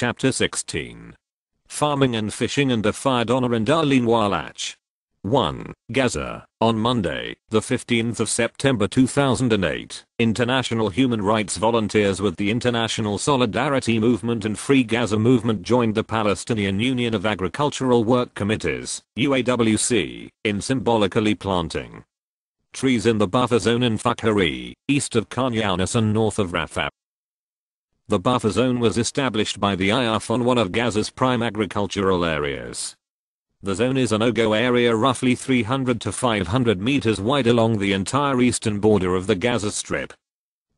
Chapter 16. Farming and Fishing and Defied Honor in Darlene Wallach. 1. Gaza. On Monday, the 15th of September 2008, international human rights volunteers with the International Solidarity Movement and Free Gaza Movement joined the Palestinian Union of Agricultural Work Committees, UAWC, in symbolically planting trees in the buffer zone in Fakari, east of Khan Younis and north of Rafah. The buffer zone was established by the IAF on one of Gaza's prime agricultural areas. The zone is a no-go area roughly 300 to 500 meters wide along the entire eastern border of the Gaza Strip.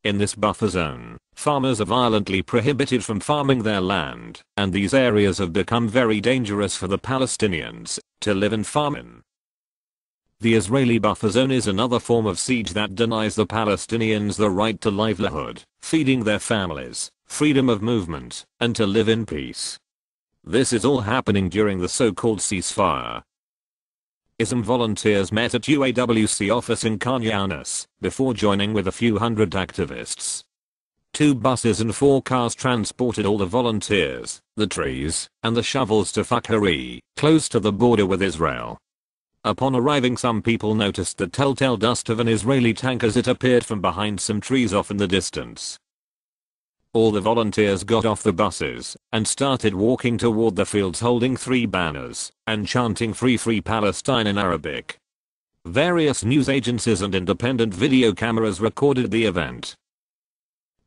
In this buffer zone, farmers are violently prohibited from farming their land, and these areas have become very dangerous for the Palestinians to live and farm in. The Israeli buffer zone is another form of siege that denies the Palestinians the right to livelihood, feeding their families, freedom of movement, and to live in peace. This is all happening during the so-called ceasefire. ISM volunteers met at UAWC office in Khan Younis before joining with a few hundred activists. 2 buses and 4 cars transported all the volunteers, the trees, and the shovels to Fakari, close to the border with Israel. Upon arriving, some people noticed the telltale dust of an Israeli tank as it appeared from behind some trees off in the distance. All the volunteers got off the buses and started walking toward the fields holding 3 banners and chanting "Free Free Palestine" in Arabic. Various news agencies and independent video cameras recorded the event.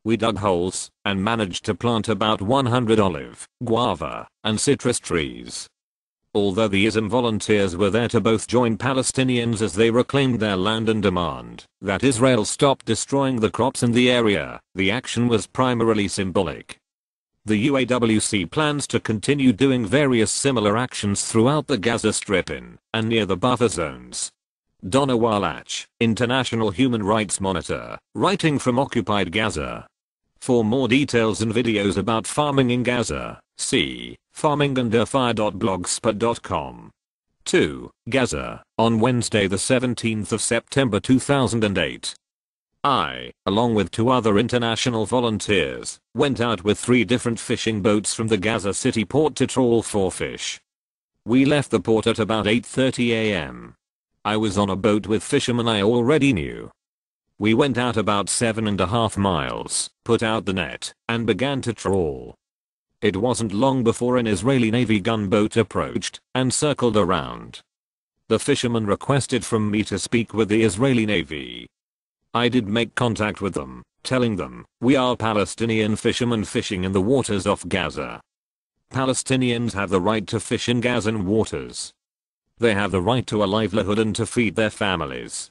We dug holes and managed to plant about 100 olive, guava, and citrus trees. Although the ISM volunteers were there to both join Palestinians as they reclaimed their land and demand that Israel stop destroying the crops in the area, the action was primarily symbolic. The UAWC plans to continue doing various similar actions throughout the Gaza Strip in and near the buffer zones. Donna Wallach, International Human Rights Monitor, writing from Occupied Gaza. For more details and videos about farming in Gaza, see farminganddefire.blogspot.com. 2. Gaza. On Wednesday the 17th of September 2008. I, along with 2 other international volunteers, went out with 3 different fishing boats from the Gaza City port to trawl for fish. We left the port at about 8:30 a.m. I was on a boat with fishermen I already knew. We went out about 7.5 miles, put out the net, and began to trawl. It wasn't long before an Israeli Navy gunboat approached and circled around. The fishermen requested from me to speak with the Israeli Navy. I did make contact with them, telling them, "We are Palestinian fishermen fishing in the waters off Gaza. Palestinians have the right to fish in Gazan waters. They have the right to a livelihood and to feed their families."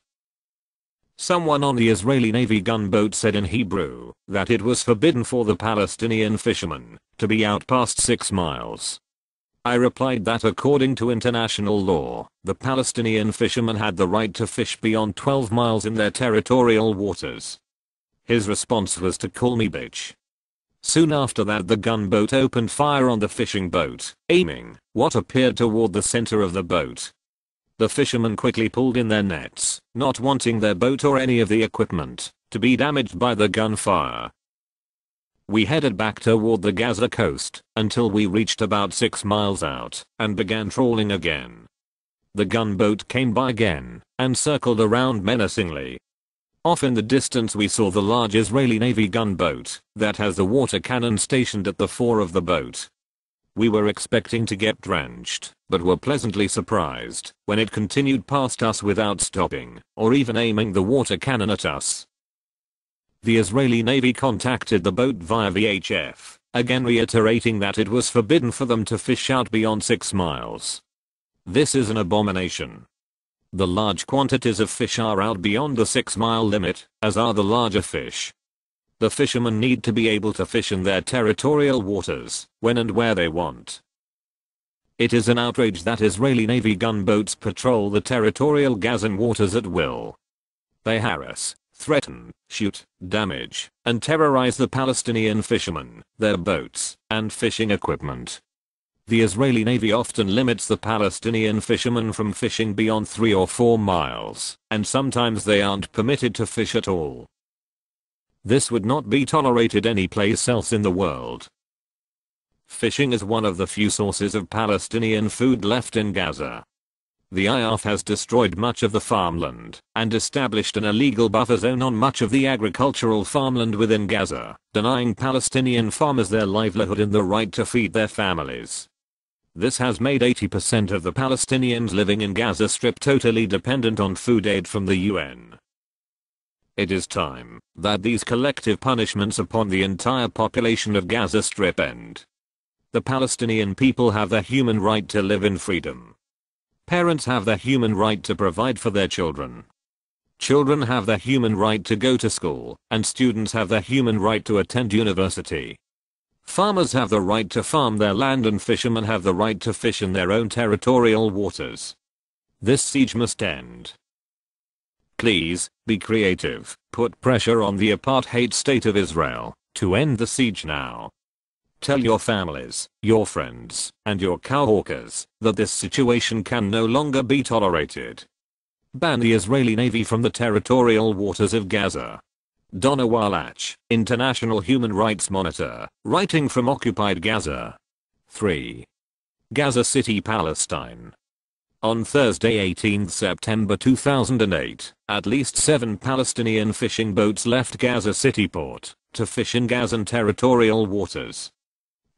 Someone on the Israeli Navy gunboat said in Hebrew that it was forbidden for the Palestinian fishermen to be out past 6 miles. I replied that according to international law, the Palestinian fishermen had the right to fish beyond 12 miles in their territorial waters. His response was to call me bitch. Soon after that, the gunboat opened fire on the fishing boat, aiming what appeared toward the center of the boat. The fishermen quickly pulled in their nets, not wanting their boat or any of the equipment to be damaged by the gunfire. We headed back toward the Gaza coast until we reached about 6 miles out and began trawling again. The gunboat came by again and circled around menacingly. Off in the distance we saw the large Israeli Navy gunboat that has the water cannon stationed at the fore of the boat. We were expecting to get drenched, but were pleasantly surprised when it continued past us without stopping or even aiming the water cannon at us. The Israeli Navy contacted the boat via VHF, again reiterating that it was forbidden for them to fish out beyond 6 miles. This is an abomination. The large quantities of fish are out beyond the 6-mile limit, as are the larger fish. The fishermen need to be able to fish in their territorial waters when and where they want. It is an outrage that Israeli Navy gunboats patrol the territorial Gazan waters at will. They harass, threaten, shoot, damage, and terrorize the Palestinian fishermen, their boats, and fishing equipment. The Israeli Navy often limits the Palestinian fishermen from fishing beyond 3 or 4 miles, and sometimes they aren't permitted to fish at all. This would not be tolerated any place else in the world. Fishing is one of the few sources of Palestinian food left in Gaza. The IAF has destroyed much of the farmland and established an illegal buffer zone on much of the agricultural farmland within Gaza, denying Palestinian farmers their livelihood and the right to feed their families. This has made 80% of the Palestinians living in Gaza Strip totally dependent on food aid from the UN. It is time that these collective punishments upon the entire population of Gaza Strip end. The Palestinian people have the human right to live in freedom. Parents have the human right to provide for their children. Children have the human right to go to school, and students have the human right to attend university. Farmers have the right to farm their land and fishermen have the right to fish in their own territorial waters. This siege must end. Please, be creative, put pressure on the apartheid state of Israel to end the siege now. Tell your families, your friends, and your cowhawkers that this situation can no longer be tolerated. Ban the Israeli Navy from the territorial waters of Gaza. Donna Wallach, International Human Rights Monitor, writing from occupied Gaza. 3. Gaza City, Palestine. On Thursday 18 September 2008, at least 7 Palestinian fishing boats left Gaza City port to fish in Gazan territorial waters.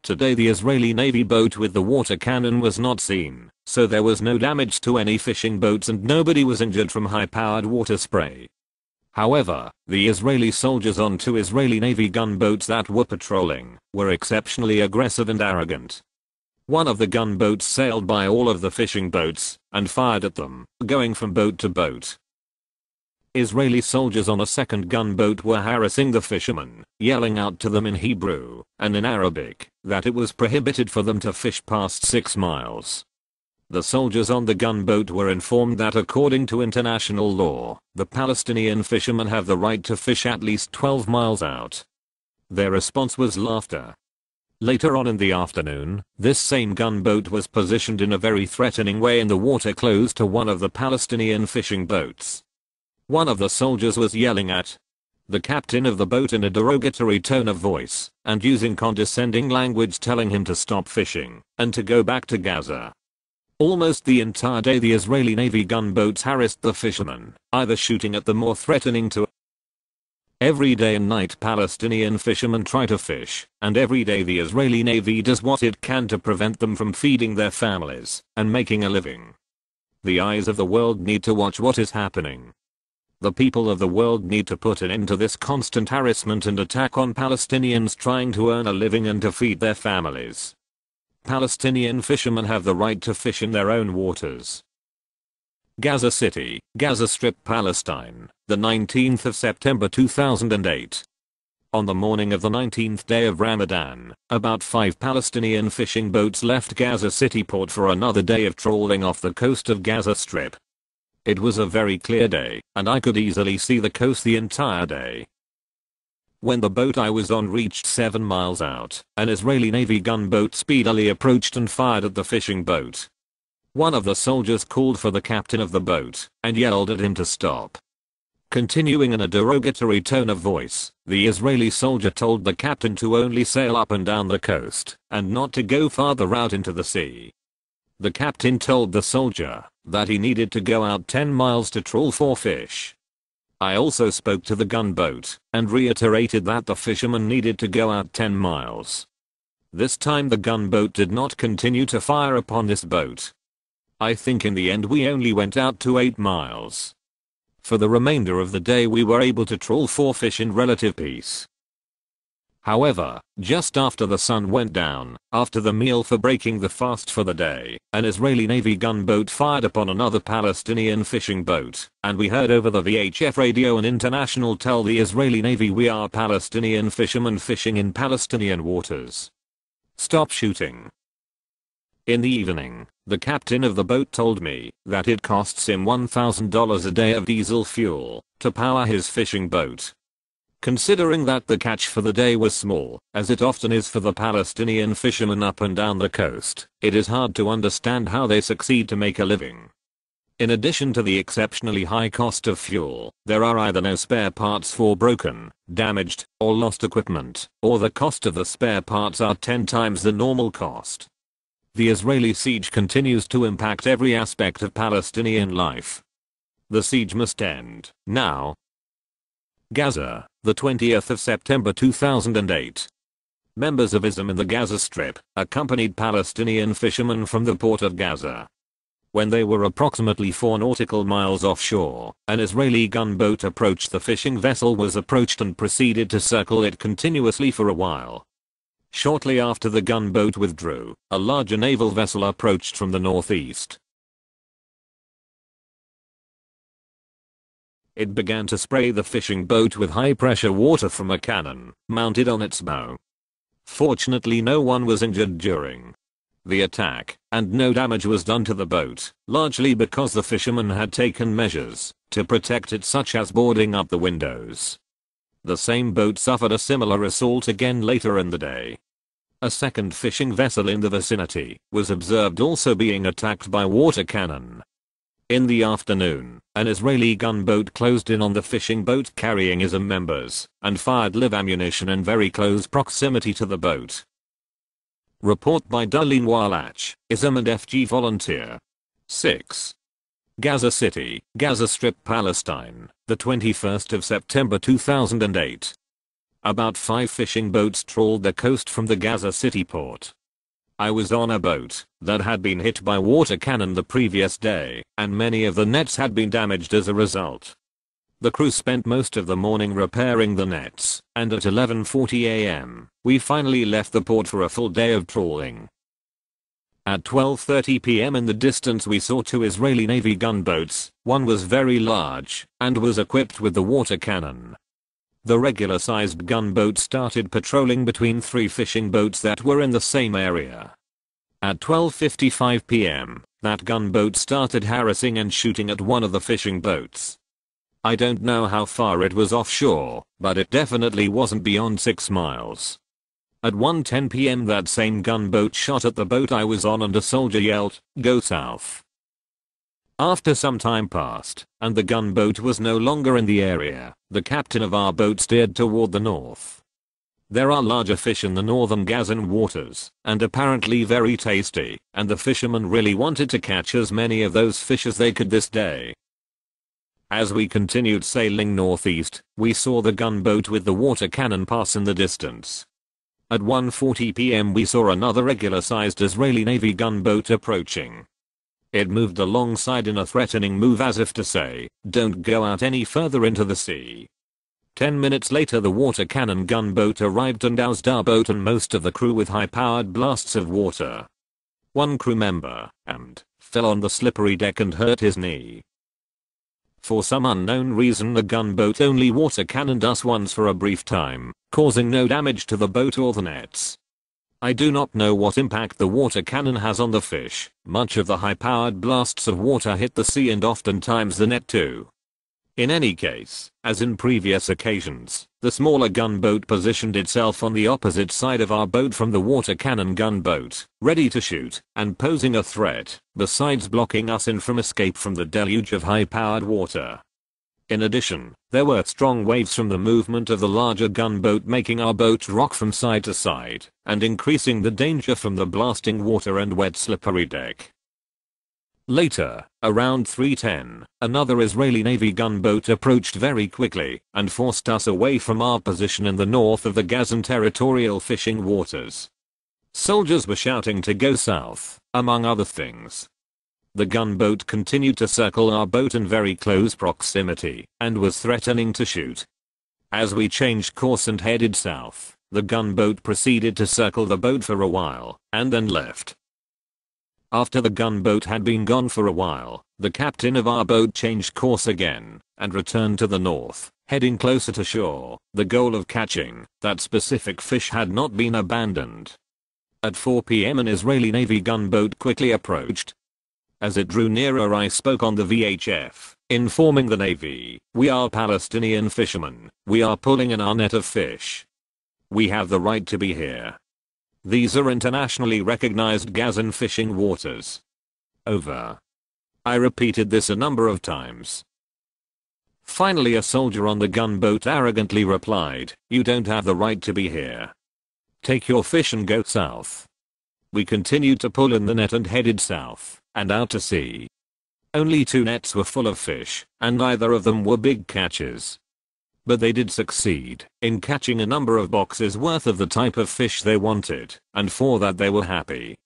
Today the Israeli Navy boat with the water cannon was not seen, so there was no damage to any fishing boats and nobody was injured from high-powered water spray. However, the Israeli soldiers on 2 Israeli Navy gunboats that were patrolling were exceptionally aggressive and arrogant. One of the gunboats sailed by all of the fishing boats and fired at them, going from boat to boat. Israeli soldiers on a second gunboat were harassing the fishermen, yelling out to them in Hebrew and in Arabic that it was prohibited for them to fish past 6 miles. The soldiers on the gunboat were informed that according to international law, the Palestinian fishermen have the right to fish at least 12 miles out. Their response was laughter. Later on in the afternoon, this same gunboat was positioned in a very threatening way in the water close to one of the Palestinian fishing boats. One of the soldiers was yelling at the captain of the boat in a derogatory tone of voice and using condescending language telling him to stop fishing and to go back to Gaza. Almost the entire day the Israeli Navy gunboats harassed the fishermen, either shooting at them or threatening to. Every day and night Palestinian fishermen try to fish, and every day the Israeli Navy does what it can to prevent them from feeding their families and making a living. The eyes of the world need to watch what is happening. The people of the world need to put an end to this constant harassment and attack on Palestinians trying to earn a living and to feed their families. Palestinian fishermen have the right to fish in their own waters. Gaza City, Gaza Strip, Palestine, the 19th of September 2008. On the morning of the 19th day of Ramadan, about 5 Palestinian fishing boats left Gaza City port for another day of trawling off the coast of Gaza Strip. It was a very clear day, and I could easily see the coast the entire day. When the boat I was on reached 7 miles out, an Israeli Navy gunboat speedily approached and fired at the fishing boat. One of the soldiers called for the captain of the boat and yelled at him to stop. Continuing in a derogatory tone of voice, the Israeli soldier told the captain to only sail up and down the coast and not to go farther out into the sea. The captain told the soldier that he needed to go out 10 miles to trawl for fish. I also spoke to the gunboat and reiterated that the fishermen needed to go out 10 miles. This time the gunboat did not continue to fire upon this boat. I think in the end we only went out to 8 miles. For the remainder of the day we were able to trawl for fish in relative peace. However, just after the sun went down, after the meal for breaking the fast for the day, an Israeli Navy gunboat fired upon another Palestinian fishing boat, and we heard over the VHF radio an international tell the Israeli Navy we are Palestinian fishermen fishing in Palestinian waters. Stop shooting. In the evening, the captain of the boat told me that it costs him $1,000 a day of diesel fuel to power his fishing boat. Considering that the catch for the day was small, as it often is for the Palestinian fishermen up and down the coast, it is hard to understand how they succeed to make a living. In addition to the exceptionally high cost of fuel, there are either no spare parts for broken, damaged, or lost equipment, or the cost of the spare parts are 10 times the normal cost. The Israeli siege continues to impact every aspect of Palestinian life. The siege must end, now. Gaza, the 20th of September 2008. Members of ISM in the Gaza Strip accompanied Palestinian fishermen from the port of Gaza. When they were approximately 4 nautical miles offshore, an Israeli gunboat approached. The fishing vessel was approached and proceeded to circle it continuously for a while. Shortly after the gunboat withdrew, a larger naval vessel approached from the northeast. It began to spray the fishing boat with high-pressure water from a cannon mounted on its bow. Fortunately, no one was injured during the attack, and no damage was done to the boat, largely because the fishermen had taken measures to protect it, such as boarding up the windows. The same boat suffered a similar assault again later in the day. A second fishing vessel in the vicinity was observed also being attacked by water cannon. In the afternoon, an Israeli gunboat closed in on the fishing boat carrying ISM members and fired live ammunition in very close proximity to the boat. Report by Darlene Wallach, ISM and FG volunteer. 6. Gaza City, Gaza Strip, Palestine, the 21st of September 2008. About 5 fishing boats trawled the coast from the Gaza City port. I was on a boat that had been hit by water cannon the previous day, and many of the nets had been damaged as a result. The crew spent most of the morning repairing the nets, and at 11:40 a.m., we finally left the port for a full day of trawling. At 12:30 p.m. in the distance we saw 2 Israeli Navy gunboats. One was very large and was equipped with the water cannon. The regular-sized gunboat started patrolling between 3 fishing boats that were in the same area. At 12:55 p.m., that gunboat started harassing and shooting at one of the fishing boats. I don't know how far it was offshore, but it definitely wasn't beyond 6 miles. At 1:10 p.m. that same gunboat shot at the boat I was on and a soldier yelled, "Go south." After some time passed, and the gunboat was no longer in the area, the captain of our boat steered toward the north. There are larger fish in the northern Gazan waters, and apparently very tasty, and the fishermen really wanted to catch as many of those fish as they could this day. As we continued sailing northeast, we saw the gunboat with the water cannon pass in the distance. At 1:40 p.m. we saw another regular-sized Israeli Navy gunboat approaching. It moved alongside in a threatening move as if to say, "Don't go out any further into the sea." 10 minutes later the water cannon gunboat arrived and doused our boat and most of the crew with high-powered blasts of water. One crew member fell on the slippery deck and hurt his knee. For some unknown reason the gunboat only water cannoned us once for a brief time, causing no damage to the boat or the nets. I do not know what impact the water cannon has on the fish. Much of the high-powered blasts of water hit the sea and oftentimes the net too. In any case, as in previous occasions, the smaller gunboat positioned itself on the opposite side of our boat from the water cannon gunboat, ready to shoot, and posing a threat, besides blocking us in from escape from the deluge of high-powered water. In addition, there were strong waves from the movement of the larger gunboat making our boat rock from side to side, and increasing the danger from the blasting water and wet slippery deck. Later, around 3:10, another Israeli Navy gunboat approached very quickly and forced us away from our position in the north of the Gazan territorial fishing waters. Soldiers were shouting to go south, among other things. The gunboat continued to circle our boat in very close proximity and was threatening to shoot. As we changed course and headed south, the gunboat proceeded to circle the boat for a while and then left. After the gunboat had been gone for a while, the captain of our boat changed course again and returned to the north, heading closer to shore. The goal of catching that specific fish had not been abandoned. At 4 p.m. an Israeli Navy gunboat quickly approached. As it drew nearer I spoke on the VHF, informing the Navy, "We are Palestinian fishermen. We are pulling in our net of fish. We have the right to be here. These are internationally recognized Gazan fishing waters. Over." I repeated this a number of times. Finally, a soldier on the gunboat arrogantly replied, "You don't have the right to be here. Take your fish and go south." We continued to pull in the net and headed south and out to sea. Only 2 nets were full of fish, and neither of them were big catches. But they did succeed in catching a number of boxes worth of the type of fish they wanted, and for that they were happy.